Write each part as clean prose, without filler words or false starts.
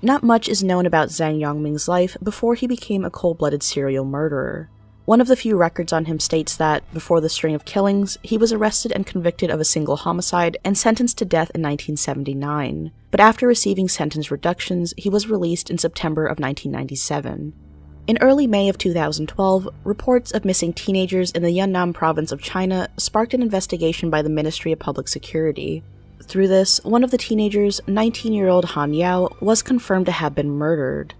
Not much is known about Zhang Yongming's life before he became a cold-blooded serial murderer. One of the few records on him states that, before the string of killings, he was arrested and convicted of a single homicide and sentenced to death in 1979, but after receiving sentence reductions, he was released in September of 1997. In early May of 2012, reports of missing teenagers in the Yunnan province of China sparked an investigation by the Ministry of Public Security. Through this, one of the teenagers, 19-year-old Han Yao, was confirmed to have been murdered.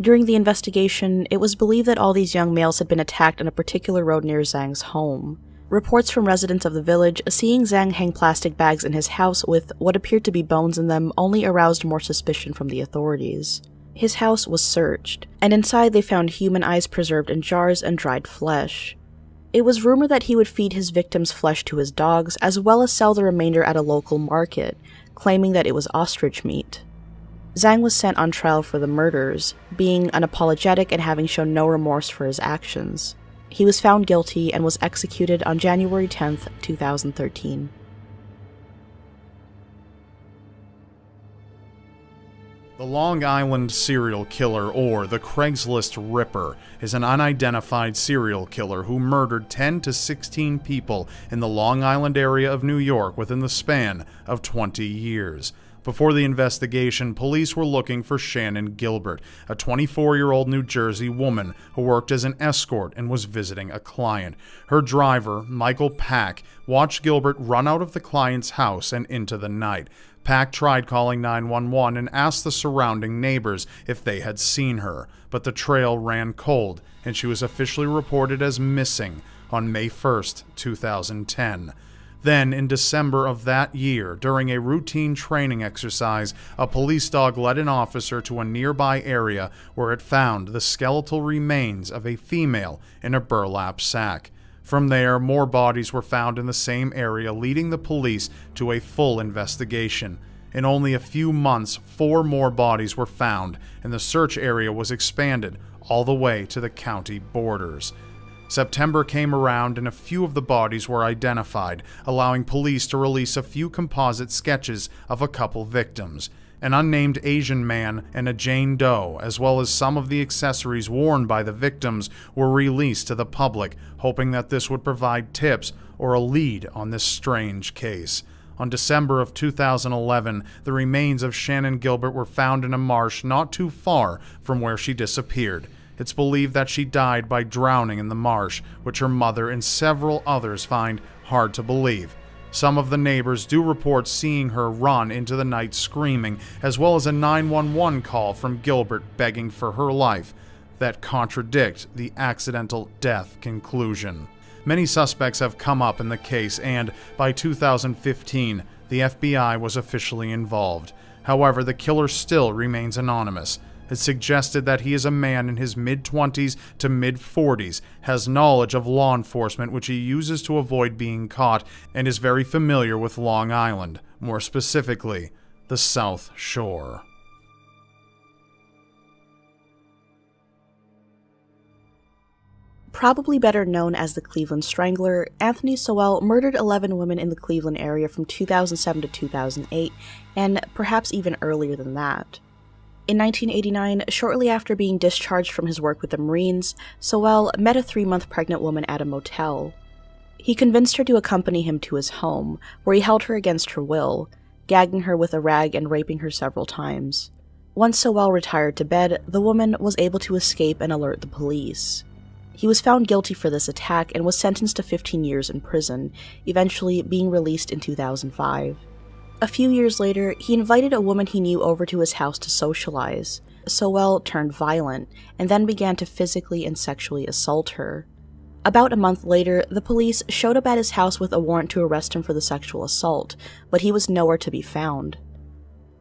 During the investigation, it was believed that all these young males had been attacked on a particular road near Zhang's home. Reports from residents of the village seeing Zhang hang plastic bags in his house with what appeared to be bones in them only aroused more suspicion from the authorities. His house was searched, and inside they found human eyes preserved in jars and dried flesh. It was rumored that he would feed his victims' flesh to his dogs, as well as sell the remainder at a local market, claiming that it was ostrich meat. Zhang was sent on trial for the murders, being unapologetic and having shown no remorse for his actions. He was found guilty and was executed on January 10, 2013. The Long Island serial killer, or the Craigslist Ripper, is an unidentified serial killer who murdered 10 to 16 people in the Long Island area of New York within the span of 20 years. Before the investigation, police were looking for Shannon Gilbert, a 24-year-old New Jersey woman who worked as an escort and was visiting a client. Her driver, Michael Pack, watched Gilbert run out of the client's house and into the night. Pack tried calling 911 and asked the surrounding neighbors if they had seen her, but the trail ran cold, and she was officially reported as missing on May 1st, 2010. Then, in December of that year, during a routine training exercise, a police dog led an officer to a nearby area where it found the skeletal remains of a female in a burlap sack. From there, more bodies were found in the same area, leading the police to a full investigation. In only a few months, 4 more bodies were found, and the search area was expanded all the way to the county borders. September came around and a few of the bodies were identified, allowing police to release a few composite sketches of a couple victims. An unnamed Asian man and a Jane Doe, as well as some of the accessories worn by the victims, were released to the public, hoping that this would provide tips or a lead on this strange case. On December of 2011, the remains of Shannon Gilbert were found in a marsh not too far from where she disappeared. It's believed that she died by drowning in the marsh, which her mother and several others find hard to believe. Some of the neighbors do report seeing her run into the night screaming, as well as a 911 call from Gilbert begging for her life, that contradict the accidental death conclusion. Many suspects have come up in the case, and by 2015, the FBI was officially involved. However, the killer still remains anonymous. It suggested that he is a man in his mid-20s to mid-40s, has knowledge of law enforcement which he uses to avoid being caught, and is very familiar with Long Island, more specifically, the South Shore. Probably better known as the Cleveland Strangler, Anthony Sowell murdered 11 women in the Cleveland area from 2007 to 2008, and perhaps even earlier than that. In 1989, shortly after being discharged from his work with the Marines, Sowell met a 3-month pregnant woman at a motel. He convinced her to accompany him to his home, where he held her against her will, gagging her with a rag and raping her several times. Once Sowell retired to bed, the woman was able to escape and alert the police. He was found guilty for this attack and was sentenced to 15 years in prison, eventually being released in 2005. A few years later, he invited a woman he knew over to his house to socialize. Sowell turned violent, and then began to physically and sexually assault her. About a month later, the police showed up at his house with a warrant to arrest him for the sexual assault, but he was nowhere to be found.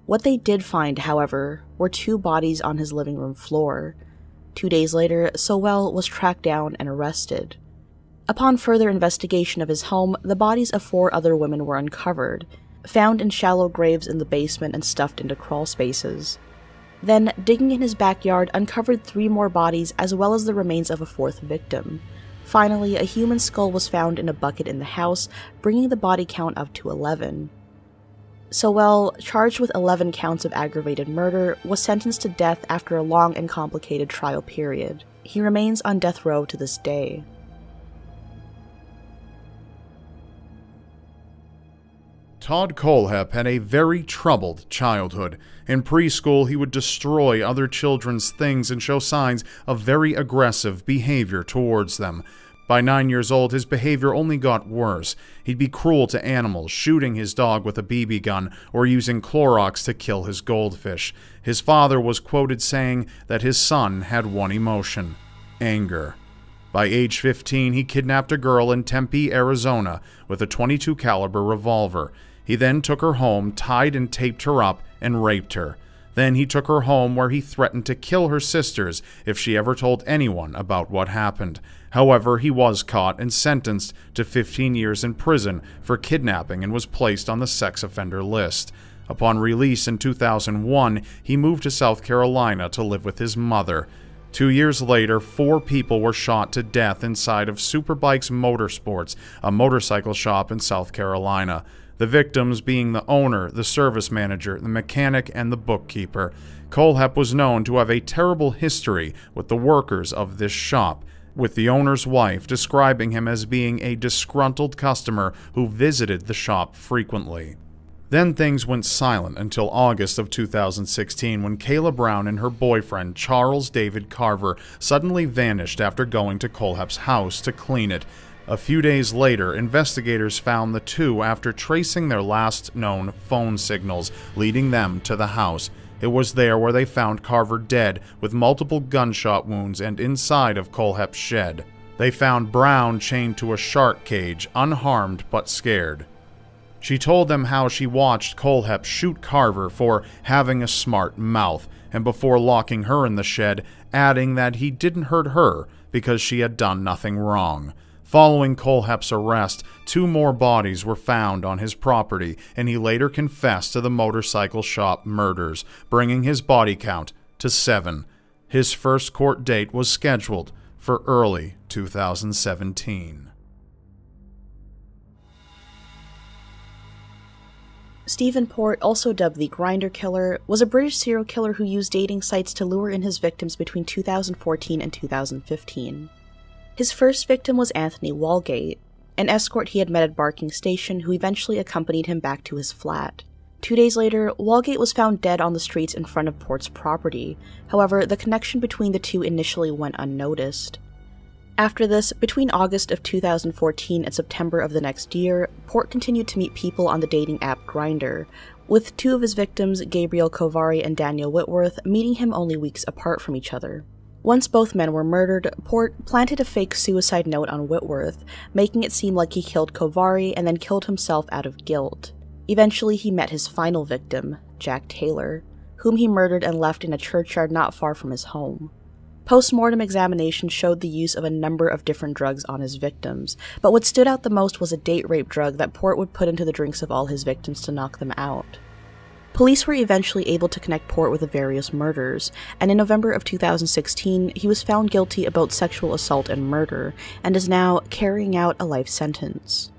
What they did find, however, were 2 bodies on his living room floor. 2 days later, Sowell was tracked down and arrested. Upon further investigation of his home, the bodies of 4 other women were uncovered, found in shallow graves in the basement and stuffed into crawl spaces. Then, digging in his backyard, uncovered 3 more bodies as well as the remains of a 4th victim. Finally, a human skull was found in a bucket in the house, bringing the body count up to 11. Sowell, charged with 11 counts of aggravated murder, was sentenced to death after a long and complicated trial period. He remains on death row to this day. Todd Kohlhepp had a very troubled childhood. In preschool, he would destroy other children's things and show signs of very aggressive behavior towards them. By 9 years old, his behavior only got worse. He'd be cruel to animals, shooting his dog with a BB gun or using Clorox to kill his goldfish. His father was quoted saying that his son had one emotion: anger. By age 15, he kidnapped a girl in Tempe, Arizona, with a .22 caliber revolver. He then took her home, tied and taped her up, and raped her. Then he took her home where he threatened to kill her sisters if she ever told anyone about what happened. However, he was caught and sentenced to 15 years in prison for kidnapping and was placed on the sex offender list. Upon release in 2001, he moved to South Carolina to live with his mother. 2 years later, 4 people were shot to death inside of Superbikes Motorsports, a motorcycle shop in South Carolina. The victims being the owner, the service manager, the mechanic, and the bookkeeper. Kohlhepp was known to have a terrible history with the workers of this shop, with the owner's wife describing him as being a disgruntled customer who visited the shop frequently. Then things went silent until August of 2016 when Kayla Brown and her boyfriend, Charles David Carver, suddenly vanished after going to Kohlhepp's house to clean it. A few days later, investigators found the two after tracing their last known phone signals, leading them to the house. It was there where they found Carver dead, with multiple gunshot wounds, and inside of Kohlhepp's shed. They found Brown chained to a shark cage, unharmed but scared. She told them how she watched Kohlhepp shoot Carver for having a smart mouth, and before locking her in the shed, adding that he didn't hurt her because she had done nothing wrong. Following Kohlhepp's arrest, 2 more bodies were found on his property, and he later confessed to the motorcycle shop murders, bringing his body count to 7. His first court date was scheduled for early 2017. Stephen Port, also dubbed the Grinder Killer, was a British serial killer who used dating sites to lure in his victims between 2014 and 2015. His first victim was Anthony Walgate, an escort he had met at Barking Station who eventually accompanied him back to his flat. 2 days later, Walgate was found dead on the streets in front of Port's property. However, the connection between the two initially went unnoticed. After this, between August of 2014 and September of the next year, Port continued to meet people on the dating app Grindr, with 2 of his victims, Gabriel Kovari and Daniel Whitworth, meeting him only weeks apart from each other. Once both men were murdered, Port planted a fake suicide note on Whitworth, making it seem like he killed Kovari and then killed himself out of guilt. Eventually, he met his final victim, Jack Taylor, whom he murdered and left in a churchyard not far from his home. Post-mortem examination showed the use of a number of different drugs on his victims, but what stood out the most was a date rape drug that Port would put into the drinks of all his victims to knock them out. Police were eventually able to connect Port with the various murders, and in November of 2016, he was found guilty of both sexual assault and murder, and is now carrying out a life sentence.